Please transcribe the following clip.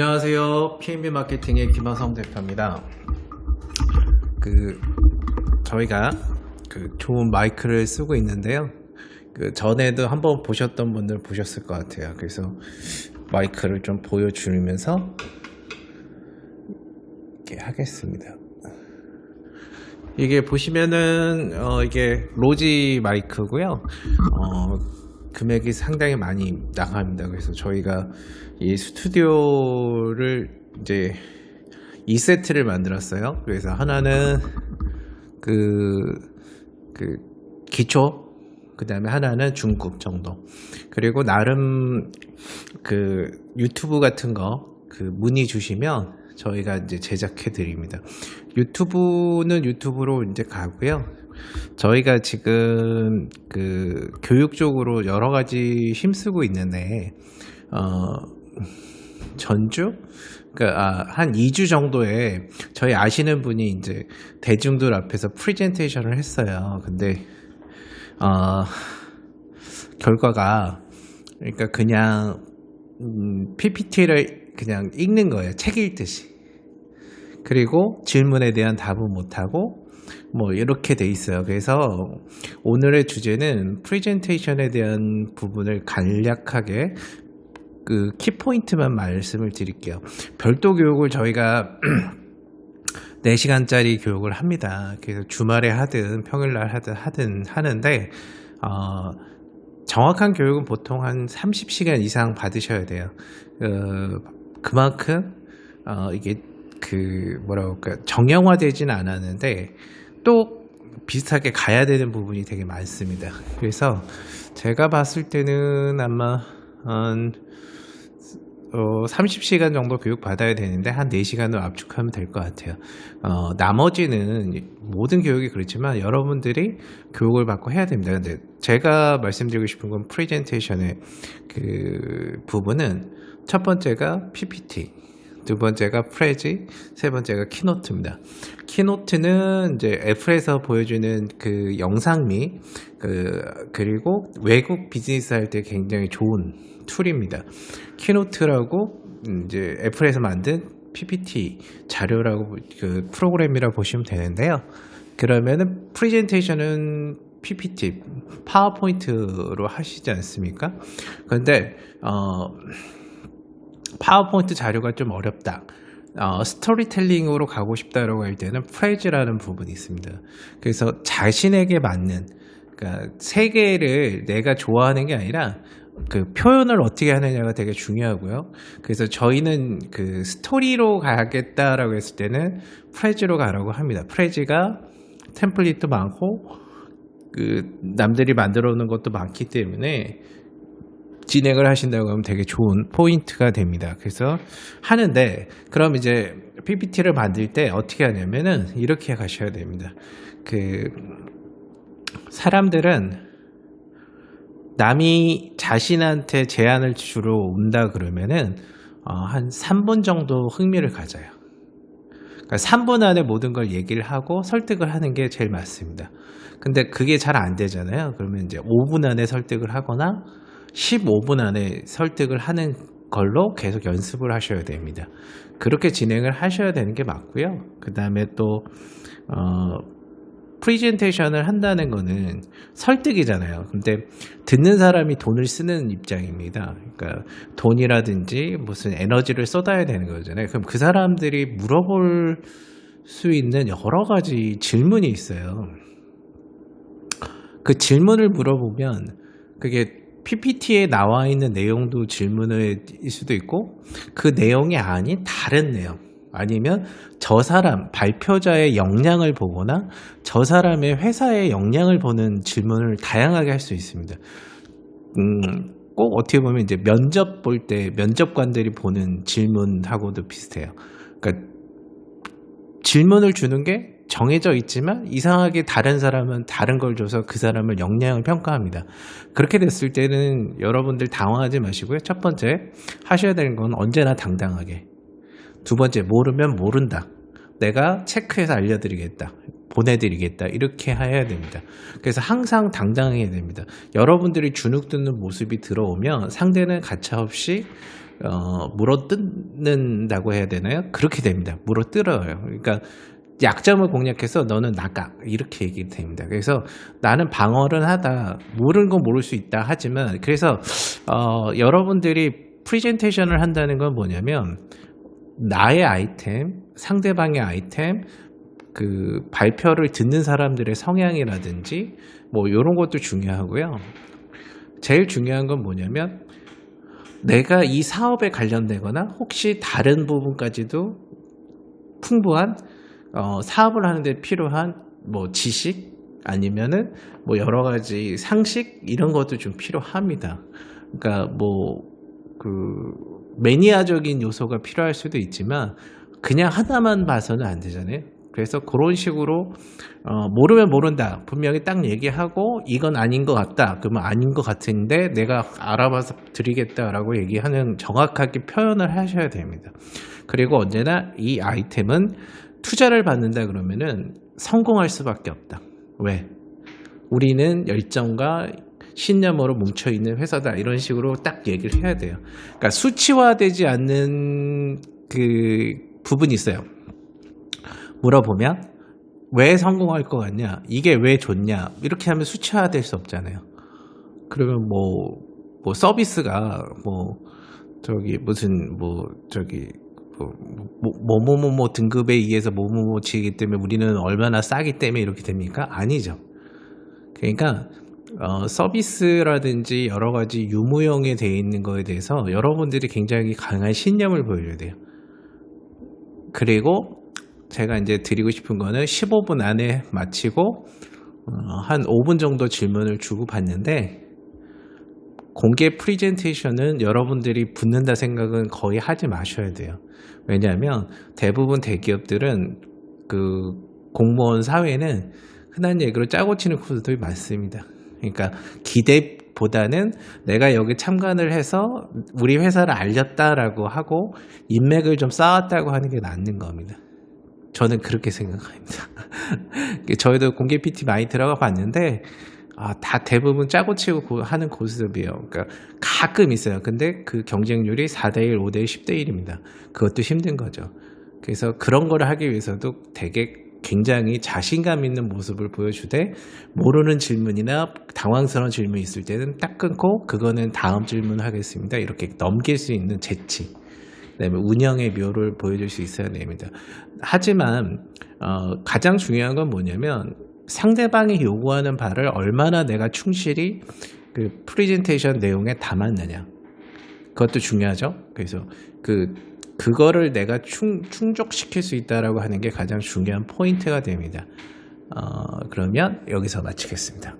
안녕하세요. PNB 마케팅의 김하성 대표입니다. 저희가 좋은 마이크를 쓰고 있는데요. 전에도 한번 보셨던 분들 보셨을 것 같아요. 그래서 마이크를 좀 보여주면서 이렇게 하겠습니다. 이게 보시면은 이게 로지 마이크고요. 금액이 상당히 많이 나갑니다. 그래서 저희가 이 스튜디오를 이제 2세트를 만들었어요. 그래서 하나는 기초, 그 다음에 하나는 중급 정도. 그리고 나름 유튜브 같은 거 문의 주시면 저희가 이제 제작해 드립니다. 유튜브는 유튜브로 이제 가고요. 저희가 지금 교육 쪽으로 여러 가지 힘쓰고 있는데, 전주? 한 2주 정도에 저희 아시는 분이 이제 대중들 앞에서 프레젠테이션을 했어요. 근데, 결과가, 그러니까 그냥, PPT를 그냥 읽는 거예요. 책 읽듯이. 그리고 질문에 대한 답은 못하고, 이렇게 돼 있어요. 그래서 오늘의 주제는 프레젠테이션에 대한 부분을 간략하게 키포인트만 말씀을 드릴게요. 별도 교육을 저희가 4시간짜리 교육을 합니다. 그래서 주말에 하든 평일날 하든 하는데, 정확한 교육은 보통 한 30시간 이상 받으셔야 돼요. 그만큼, 이게 정형화되지는 않았는데, 또 비슷하게 가야 되는 부분이 되게 많습니다. 그래서 제가 봤을 때는 아마 한 30시간 정도 교육 받아야 되는데 한 4시간으로 압축하면 될 것 같아요. 나머지는 모든 교육이 그렇지만 여러분들이 교육을 받고 해야 됩니다. 근데 제가 말씀드리고 싶은 건 프레젠테이션의 부분은 첫 번째가 PPT, 두 번째가 프레지, 세 번째가 키노트입니다. 키노트는 이제 애플에서 보여주는 영상미, 그리고 외국 비즈니스 할 때 굉장히 좋은 툴입니다. 키노트라고 이제 애플에서 만든 PPT 자료라고 프로그램이라고 보시면 되는데요. 그러면은 프레젠테이션은 PPT, 파워포인트로 하시지 않습니까? 그런데 파워포인트 자료가 좀 어렵다, 스토리텔링으로 가고 싶다라고 할 때는 프레즈라는 부분이 있습니다. 그래서 자신에게 맞는, 그러니까 세계를 내가 좋아하는 게 아니라 표현을 어떻게 하느냐가 되게 중요하고요. 그래서 저희는 스토리로 가겠다라고 했을 때는 프레즈로 가라고 합니다. 프레즈가 템플릿도 많고 남들이 만들어 놓은 것도 많기 때문에 진행을 하신다고 하면 되게 좋은 포인트가 됩니다. 그래서 하는데, 그럼 이제 PPT를 만들 때 어떻게 하냐면은 이렇게 가셔야 됩니다. 사람들은 남이 자신한테 제안을 주러 온다 그러면은 한 3분 정도 흥미를 가져요. 그러니까 3분 안에 모든 걸 얘기를 하고 설득을 하는 게 제일 맞습니다. 근데 그게 잘 안 되잖아요. 그러면 이제 5분 안에 설득을 하거나 15분 안에 설득을 하는 걸로 계속 연습을 하셔야 됩니다. 그렇게 진행을 하셔야 되는 게 맞고요. 그 다음에 또 프레젠테이션을 한다는 거는 설득이잖아요. 근데 듣는 사람이 돈을 쓰는 입장입니다. 그러니까 돈이라든지 무슨 에너지를 쏟아야 되는 거잖아요. 그럼 그 사람들이 물어볼 수 있는 여러 가지 질문이 있어요. 그 질문을 물어보면 그게 PPT에 나와 있는 내용도 질문일 수도 있고, 그 내용이 아닌 다른 내용, 아니면 저 사람 발표자의 역량을 보거나 저 사람의 회사의 역량을 보는 질문을 다양하게 할 수 있습니다. 꼭 어떻게 보면 이제 면접 볼 때 면접관들이 보는 질문하고도 비슷해요. 그러니까 질문을 주는 게 정해져 있지만 이상하게 다른 사람은 다른 걸 줘서 그 사람을 역량을 평가합니다. 그렇게 됐을 때는 여러분들 당황하지 마시고요. 첫 번째 하셔야 되는 건 언제나 당당하게, 두 번째 모르면 모른다, 내가 체크해서 알려드리겠다, 보내드리겠다, 이렇게 해야 됩니다. 그래서 항상 당당해야 됩니다. 여러분들이 주눅 드는 모습이 들어오면 상대는 가차없이 물어뜯는다고 해야 되나요? 그렇게 됩니다. 물어뜯어요. 그러니까 약점을 공략해서 너는 나가 이렇게 얘기 됩니다. 그래서 나는 방어를 하다 모르는 건 모를 수 있다 하지만 그래서 여러분들이 프레젠테이션을 한다는 건 뭐냐면 나의 아이템, 상대방의 아이템, 그 발표를 듣는 사람들의 성향이라든지 뭐 이런 것도 중요하고요. 제일 중요한 건 뭐냐면 내가 이 사업에 관련되거나 혹시 다른 부분까지도 풍부한 사업을 하는데 필요한 뭐 지식 아니면은 뭐 여러 가지 상식 이런 것도 좀 필요합니다. 그러니까 뭐 그 매니아적인 요소가 필요할 수도 있지만 그냥 하나만 봐서는 안 되잖아요. 그래서 그런 식으로 모르면 모른다 분명히 딱 얘기하고 이건 아닌 것 같다 그러면 아닌 것 같은데 내가 알아봐서 드리겠다라고 얘기하는 정확하게 표현을 하셔야 됩니다. 그리고 언제나 이 아이템은 투자를 받는다 그러면은 성공할 수밖에 없다. 왜? 우리는 열정과 신념으로 뭉쳐있는 회사다 이런 식으로 딱 얘기를 해야 돼요. 그러니까 수치화되지 않는 그 부분이 있어요. 물어보면 왜 성공할 것 같냐, 이게 왜 좋냐 이렇게 하면 수치화될 수 없잖아요. 그러면 뭐 서비스가 뭐 저기 무슨 뭐 저기 뭐뭐뭐 등급에 의해서 뭐뭐뭐치기 때문에 우리는 얼마나 싸기 때문에 이렇게 됩니까? 아니죠. 그러니까 서비스라든지 여러 가지 유무형에 되어 있는 거에 대해서 여러분들이 굉장히 강한 신념을 보여줘야 돼요. 그리고 제가 이제 드리고 싶은 거는 15분 안에 마치고 한 5분 정도 질문을 주고 받는데 공개 프레젠테이션은 여러분들이 붙는다 생각은 거의 하지 마셔야 돼요. 왜냐하면 대부분 대기업들은 그 공무원 사회는 흔한 얘기로 짜고 치는 코스들이 많습니다. 그러니까 기대보다는 내가 여기 참관을 해서 우리 회사를 알렸다라고 하고 인맥을 좀 쌓았다고 하는 게 낫는 겁니다. 저는 그렇게 생각합니다. 저희도 공개 PT 많이 들어가 봤는데 다 대부분 짜고 치고 하는 고스톱이에요. 그러니까 가끔 있어요. 근데 그 경쟁률이 4대1, 5대1, 10대1입니다. 그것도 힘든 거죠. 그래서 그런 걸 하기 위해서도 되게 굉장히 자신감 있는 모습을 보여주되 모르는 질문이나 당황스러운 질문이 있을 때는 딱 끊고 그거는 다음 질문 하겠습니다. 이렇게 넘길 수 있는 재치, 그다음에 운영의 묘를 보여줄 수 있어야 됩니다. 하지만 가장 중요한 건 뭐냐면 상대방이 요구하는 바를 얼마나 내가 충실히 그 프레젠테이션 내용에 담았느냐, 그것도 중요하죠. 그래서 그거를 내가 충족시킬 수 있다라고 하는 게 가장 중요한 포인트가 됩니다. 그러면 여기서 마치겠습니다.